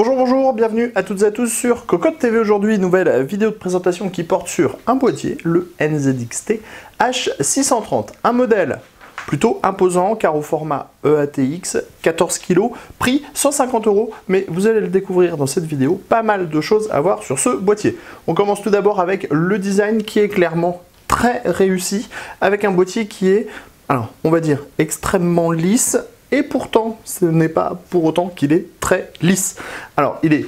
Bonjour, bonjour, bienvenue à toutes et à tous sur Cocotte TV. Aujourd'hui, nouvelle vidéo de présentation qui porte sur un boîtier, le NZXT H630. Un modèle plutôt imposant car au format EATX, 14 kg, prix 150 €, mais vous allez le découvrir dans cette vidéo, pas mal de choses à voir sur ce boîtier. On commence tout d'abord avec le design qui est clairement très réussi, avec un boîtier qui est, alors on va dire, extrêmement lisse. Et pourtant, ce n'est pas pour autant qu'il est très lisse. Alors, il est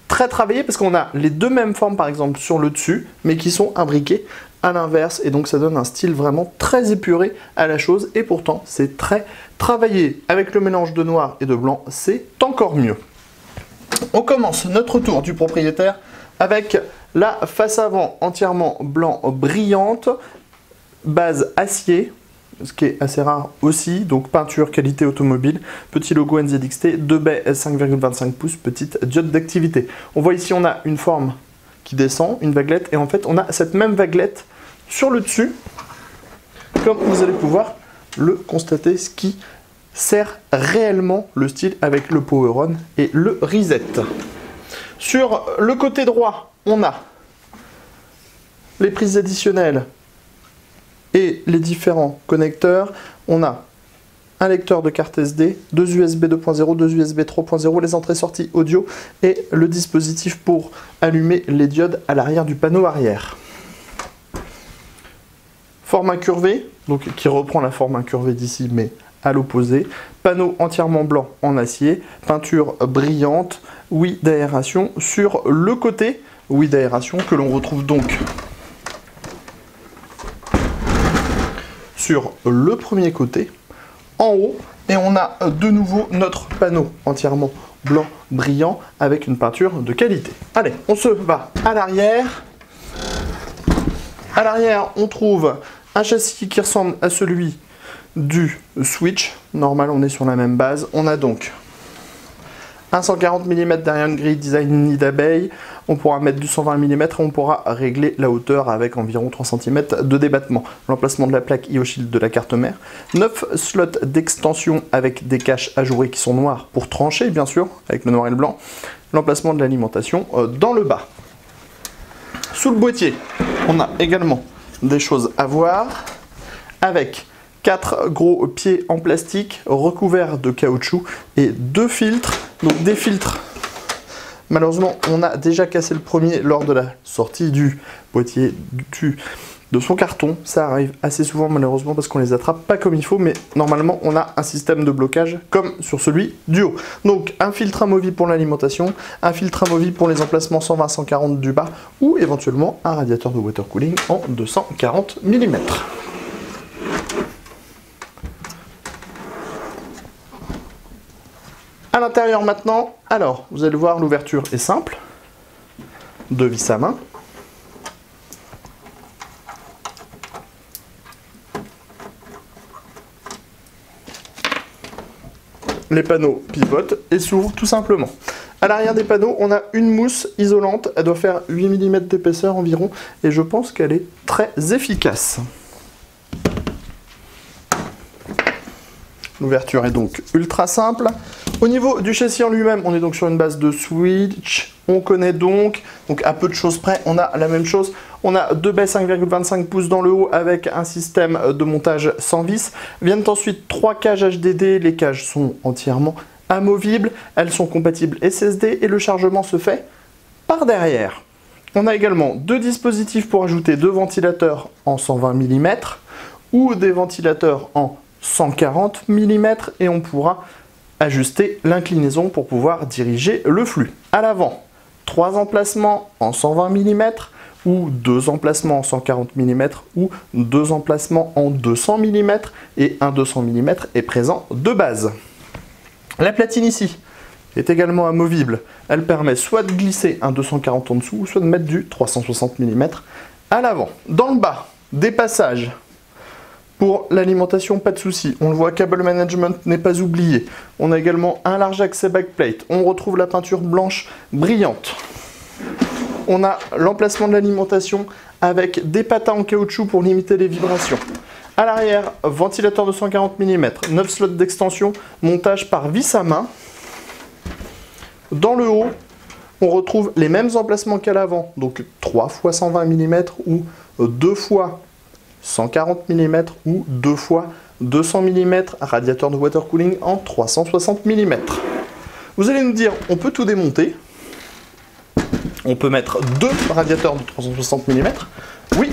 très travaillé parce qu'on a les deux mêmes formes, par exemple, sur le dessus, mais qui sont imbriquées à l'inverse. Et donc, ça donne un style vraiment très épuré à la chose. Et pourtant, c'est très travaillé. Avec le mélange de noir et de blanc, c'est encore mieux. On commence notre tour du propriétaire avec la face avant entièrement blanc brillante, base acier, ce qui est assez rare aussi, donc peinture qualité automobile, petit logo NZXT, 2 baies 5,25 pouces, petite diode d'activité. On voit ici on a une forme qui descend, une vaguelette, et en fait on a cette même vaguelette sur le dessus, comme vous allez pouvoir le constater, ce qui sert réellement le style avec le Power On et le Reset. Sur le côté droit, on a les prises additionnelles et les différents connecteurs. On a un lecteur de carte SD, deux USB 2.0, deux USB 3.0, les entrées-sorties audio et le dispositif pour allumer les diodes à l'arrière du panneau arrière. Format curvé, donc qui reprend la forme incurvée d'ici mais à l'opposé. Panneau entièrement blanc en acier, peinture brillante, ouïe d'aération sur le côté, ouïe d'aération que l'on retrouve donc sur le premier côté, en haut, et on a de nouveau notre panneau entièrement blanc brillant avec une peinture de qualité. Allez, on se va à l'arrière. À l'arrière, on trouve un châssis qui ressemble à celui du Switch. Normal, on est sur la même base. On a donc un 140 mm derrière une grille design nid d'abeille. On pourra mettre du 120 mm et on pourra régler la hauteur avec environ 3 cm de débattement. L'emplacement de la plaque IO-Shield de la carte mère. 9 slots d'extension avec des caches ajourées qui sont noires pour trancher, bien sûr, avec le noir et le blanc. L'emplacement de l'alimentation dans le bas. Sous le boîtier, on a également des choses à voir avec 4 gros pieds en plastique recouverts de caoutchouc et 2 filtres. Donc des filtres, malheureusement on a déjà cassé le premier lors de la sortie du boîtier de son carton. Ça arrive assez souvent malheureusement parce qu'on les attrape pas comme il faut, mais normalement on a un système de blocage comme sur celui du haut. Donc un filtre amovible pour l'alimentation, un filtre amovible pour les emplacements 120-140 du bas ou éventuellement un radiateur de water cooling en 240 mm. À l'intérieur maintenant, alors vous allez voir, l'ouverture est simple, 2 vis à main. Les panneaux pivotent et s'ouvrent tout simplement. À l'arrière des panneaux, on a une mousse isolante, elle doit faire 8 mm d'épaisseur environ et je pense qu'elle est très efficace. L'ouverture est donc ultra simple. Au niveau du châssis en lui-même, on est donc sur une base de Switch. On connaît donc à peu de choses près, on a la même chose. On a 2 baies 5,25 pouces dans le haut avec un système de montage sans vis. Viennent ensuite 3 cages HDD. Les cages sont entièrement amovibles. Elles sont compatibles SSD et le chargement se fait par derrière. On a également 2 dispositifs pour ajouter 2 ventilateurs en 120 mm ou des ventilateurs en 140 mm et on pourra ajuster l'inclinaison pour pouvoir diriger le flux. À l'avant, 3 emplacements en 120 mm ou 2 emplacements en 140 mm ou 2 emplacements en 200 mm et un 200 mm est présent de base. La platine ici est également amovible. Elle permet soit de glisser un 240 en dessous ou soit de mettre du 360 mm à l'avant. Dans le bas, des passages. Pour l'alimentation, pas de souci. On le voit, cable management n'est pas oublié. On a également un large accès backplate. On retrouve la peinture blanche brillante. On a l'emplacement de l'alimentation avec des patins en caoutchouc pour limiter les vibrations. À l'arrière, ventilateur de 140 mm, 9 slots d'extension, montage par vis à main. Dans le haut, on retrouve les mêmes emplacements qu'à l'avant, donc 3 x 120 mm ou 2 x 140 mm ou 2 x 200 mm, radiateur de water cooling en 360 mm. Vous allez nous dire, on peut tout démonter. On peut mettre 2 radiateurs de 360 mm. Oui,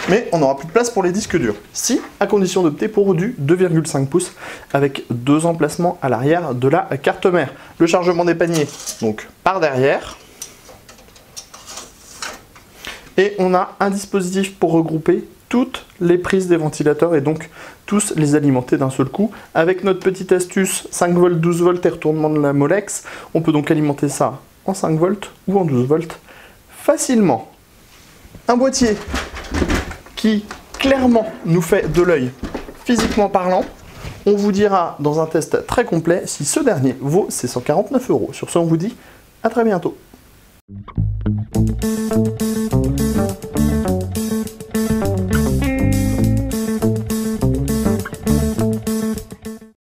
mais on n'aura plus de place pour les disques durs. Si, à condition d'opter pour du 2,5 pouces avec 2 emplacements à l'arrière de la carte mère. Le chargement des paniers, donc par derrière. Et on a un dispositif pour regrouper toutes les prises des ventilateurs et donc tous les alimenter d'un seul coup. Avec notre petite astuce 5 volts, 12 volts et retournement de la Molex, on peut donc alimenter ça en 5 volts ou en 12 volts facilement. Un boîtier qui clairement nous fait de l'œil physiquement parlant. On vous dira dans un test très complet si ce dernier vaut ses 149 €. Sur ce, on vous dit à très bientôt.